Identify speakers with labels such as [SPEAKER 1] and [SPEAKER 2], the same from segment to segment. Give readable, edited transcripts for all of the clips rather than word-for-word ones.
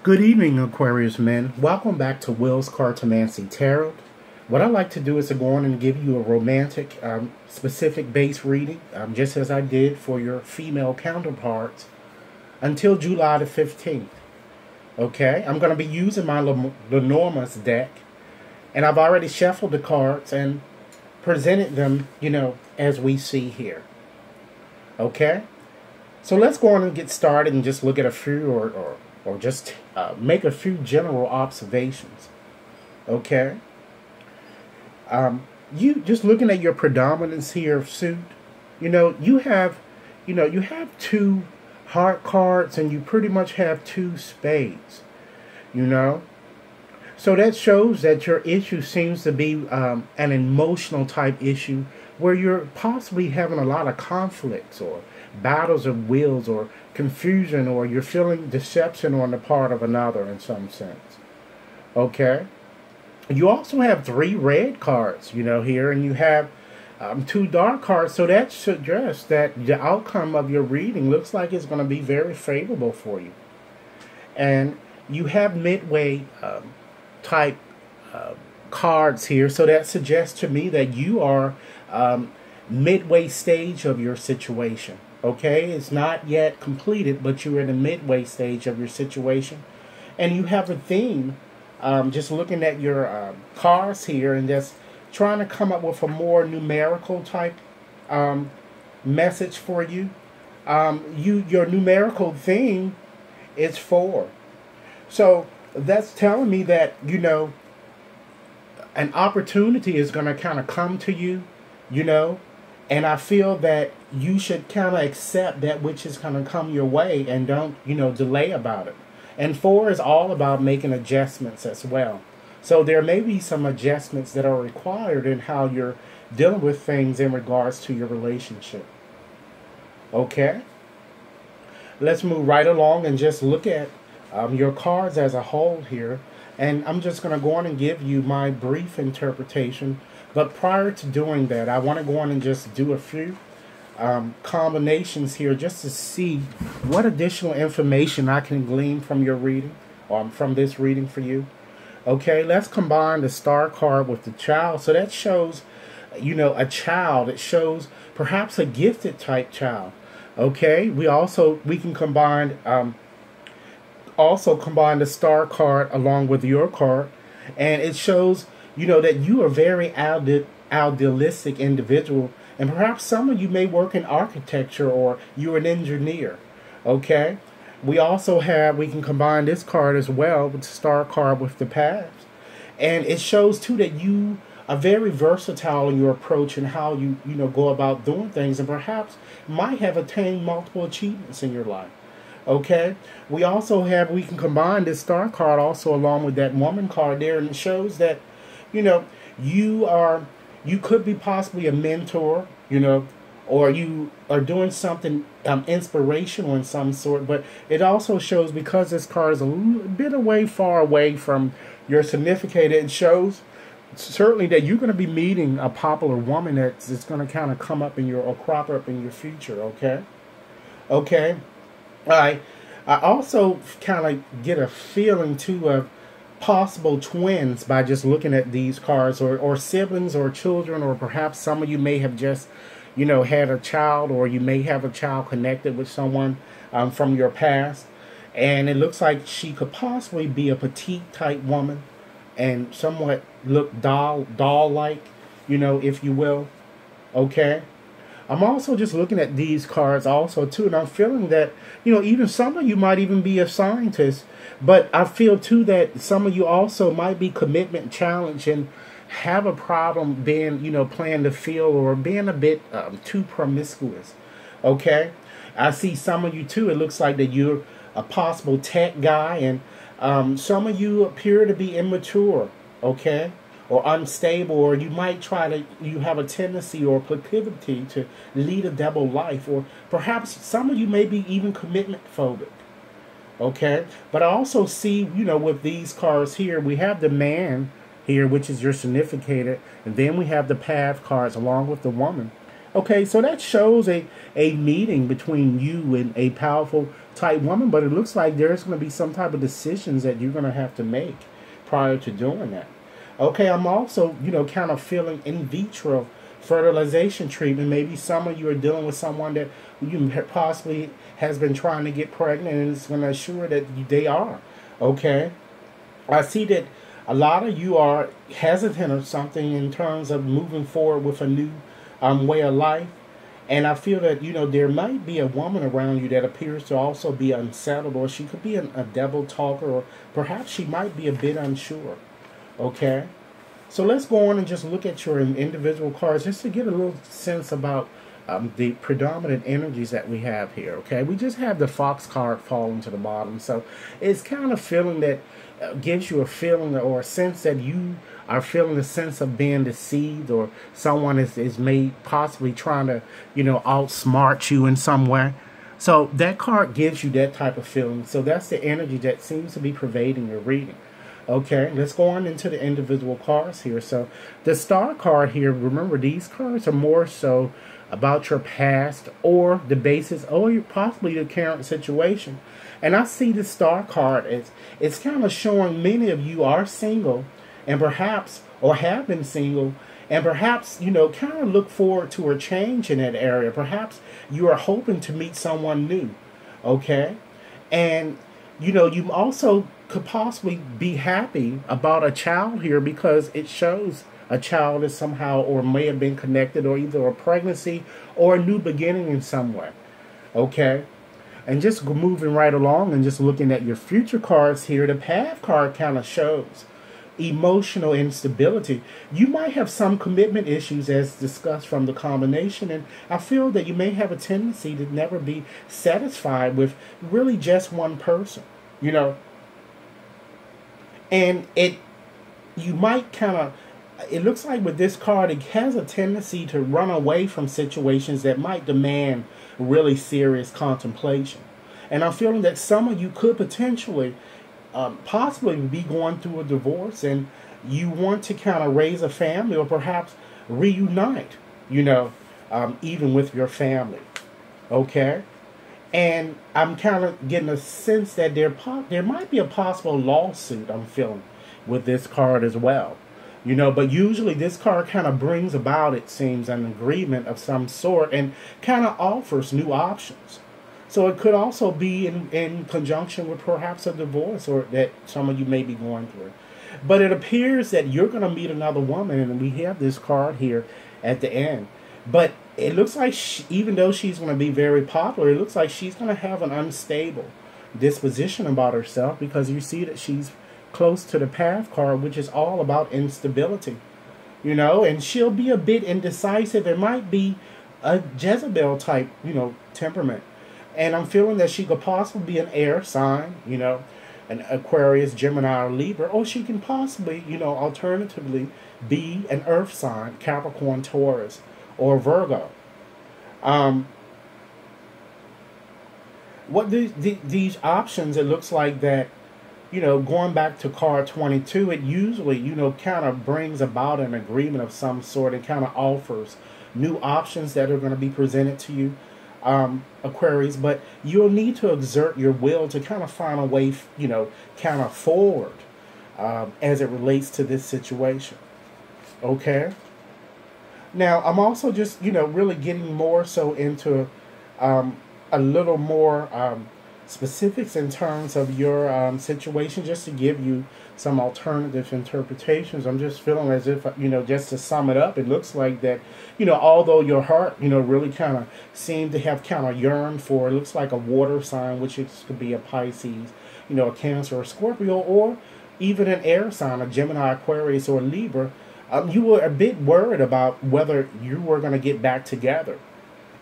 [SPEAKER 1] Good evening, Aquarius men. Welcome back to Will's Cartomancy Tarot. What I like to do is to go on and give you a romantic, specific base reading, just as I did for your female counterparts, until July the 15th. Okay? I'm going to be using my Lenormand's deck, and I've already shuffled the cards and presented them, as we see here. Okay? So let's go on and get started and just look at a few or just make a few general observations. Okay? You just looking at your predominance here of suit, you have two heart cards and you pretty much have two spades, So that shows that your issue seems to be an emotional type issue where you're possibly having a lot of conflicts or battles of wills or confusion, or you're feeling deception on the part of another in some sense. Okay? You also have three red cards, here, and you have two dark cards, so that suggests that the outcome of your reading looks like it's going to be very favorable for you. And you have midway type cards here, so that suggests to me that you are midway stage of your situation. Okay, it's not yet completed, but you're in the midway stage of your situation, and you have a theme. Just looking at your cards here, and just trying to come up with a more numerical type message for you. Your numerical theme is 4, so that's telling me that an opportunity is going to kind of come to you, and I feel that you should kind of accept that which is going to come your way and don't, delay about it. And 4 is all about making adjustments as well. So there may be some adjustments that are required in how you're dealing with things in regards to your relationship. Okay? Let's move right along and just look at your cards as a whole here. And I'm just going to go on and give you my brief interpretation. But prior to doing that, I want to go on and just do a few combinations here just to see what additional information I can glean from your reading, or from this reading for you. Okay, let's combine the star card with the child. So that shows, a child. It shows perhaps a gifted type child. Okay, we can combine the star card along with your card, and it shows that you are a very idealistic individual, and perhaps some of you may work in architecture or you're an engineer. Okay, we can combine this card as well with the star card with the paths, and it shows too that you are very versatile in your approach and how you go about doing things, and perhaps might have attained multiple achievements in your life. Okay, we can combine this star card also along with that woman card there, and it shows that you could be possibly a mentor, or you are doing something inspirational in some sort. But it also shows, because this card is a little bit far away from your significant, it shows certainly that you're going to be meeting a popular woman that's going to kind of come up or crop up in your future. Okay. I also kind of get a feeling too of possible twins by just looking at these cards, or siblings or children, or perhaps some of you may have just had a child, or you may have a child connected with someone from your past, and it looks like she could possibly be a petite type woman and somewhat look doll-like, if you will. Okay, I'm also just looking at these cards also too, and I'm feeling that even some of you might even be a scientist, but I feel too that some of you also might be commitment challenged and have a problem being playing the field, or being a bit too promiscuous. Okay, I see some of you too, it looks like that you're a possible tech guy, and some of you appear to be immature, okay, or unstable, or you might you have a tendency or proclivity to lead a double life, or perhaps some of you may be even commitment phobic. Okay, but I also see, with these cards here, we have the man here, which is your significant, and then we have the path cards along with the woman. Okay, so that shows a meeting between you and a powerful type woman, but it looks like there's going to be some type of decisions that you're going to have to make prior to doing that. Okay, I'm also, kind of feeling in vitro fertilization treatment. Maybe some of you are dealing with someone that you possibly has been trying to get pregnant and is going to assure that they are. Okay, I see that a lot of you are hesitant or something in terms of moving forward with a new way of life. And I feel that, there might be a woman around you that appears to also be unsettled, or she could be a devil talker, or perhaps she might be a bit unsure. Okay? So let's go on and just look at your individual cards just to get a little sense about the predominant energies that we have here. Okay? We just have the Fox card falling to the bottom. So it's kind of feeling that gives you a feeling or a sense that you are feeling a sense of being deceived, or someone is made possibly trying to, outsmart you in some way. So that card gives you that type of feeling. So that's the energy that seems to be pervading your reading. Okay, let's go on into the individual cards here. So the Star card here, remember these cards are more so about your past or the basis or possibly the current situation. And I see the Star card as it's kind of showing many of you are single and perhaps or have been single and perhaps, kind of look forward to a change in that area. Perhaps you are hoping to meet someone new. Okay, and you also could possibly be happy about a child here because it shows a child is somehow or may have been connected, or either a pregnancy or a new beginning in some way. Okay, and just moving right along and just looking at your future cards here, the Path card kind of shows emotional instability. You might have some commitment issues as discussed from the combination, and I feel that you may have a tendency to never be satisfied with really just one person, and you might kind of, it looks like with this card, it has a tendency to run away from situations that might demand really serious contemplation. And I'm feeling that some of you could potentially possibly be going through a divorce, and you want to kind of raise a family or perhaps reunite, even with your family. Okay? And I'm kind of getting a sense that there might be a possible lawsuit, I'm feeling, with this card as well. But usually this card kind of brings about, it seems, an agreement of some sort and kind of offers new options. So it could also be in conjunction with perhaps a divorce or that some of you may be going through. But it appears that you're going to meet another woman, and we have this card here at the end. But it looks like even though she's going to be very popular, it looks like she's going to have an unstable disposition about herself, because you see that she's close to the Path card, which is all about instability. And she'll be a bit indecisive. It might be a Jezebel type, temperament. And I'm feeling that she could possibly be an air sign, an Aquarius, Gemini, or Libra, or she can possibly, alternatively be an earth sign, Capricorn, Taurus, or Virgo. What these options, it looks like that, going back to card 22, it usually, kind of brings about an agreement of some sort. It kind of offers new options that are going to be presented to you, Aquarius, but you'll need to exert your will to kind of find a way, kind of forward as it relates to this situation. Okay? Now, I'm also just, really getting more so into a little more specifics in terms of your situation, just to give you some alternative interpretations. I'm just feeling as if, just to sum it up, it looks like that, although your heart, really kind of seemed to have kind of yearned for, it looks like a water sign, which could be a Pisces, a Cancer or Scorpio, or even an air sign, a Gemini, Aquarius, or Libra. You were a bit worried about whether you were going to get back together.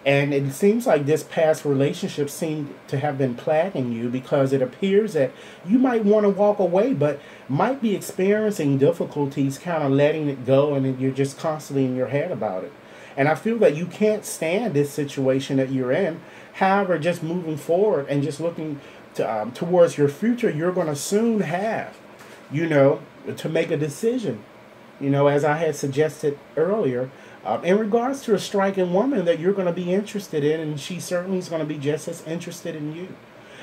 [SPEAKER 1] And it seems like this past relationship seemed to have been plaguing you, because it appears that you might want to walk away, but might be experiencing difficulties kind of letting it go, and you're just constantly in your head about it. And I feel that you can't stand this situation that you're in. However, just moving forward and just looking to, towards your future, you're going to soon have, to make a decision. As I had suggested earlier, in regards to a striking woman that you're going to be interested in, and she certainly is going to be just as interested in you.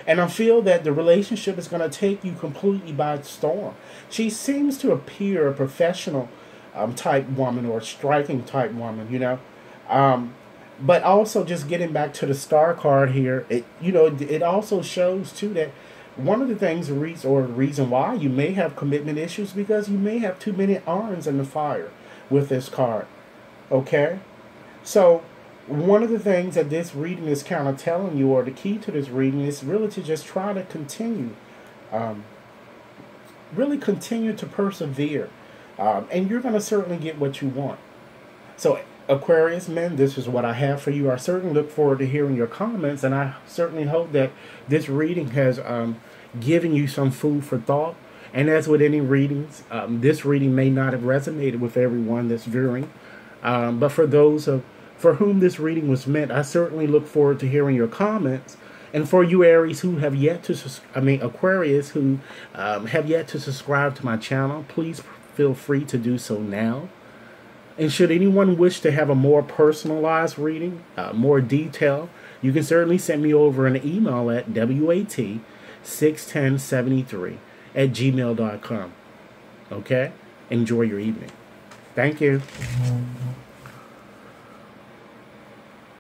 [SPEAKER 1] And I feel that the relationship is going to take you completely by storm. She seems to appear a professional type woman, or a striking type woman, you know. But also, just getting back to the star card here, it also shows too that one of the things, the reason why you may have commitment issues, because you may have too many irons in the fire with this card. Okay, so one of the things that this reading is kind of telling you, or the key to this reading, is really to just try to continue, really continue to persevere, and you're going to certainly get what you want. So Aquarius men, this is what I have for you. I certainly look forward to hearing your comments, and I certainly hope that this reading has given you some food for thought. And as with any readings, this reading may not have resonated with everyone that's viewing, but for those for whom this reading was meant, I certainly look forward to hearing your comments. And for you Aries who have yet to, Aquarius who have yet to subscribe to my channel, please feel free to do so now. And should anyone wish to have a more personalized reading, more detail, you can certainly send me over an email at wat61073@gmail.com. Okay? Enjoy your evening. Thank you.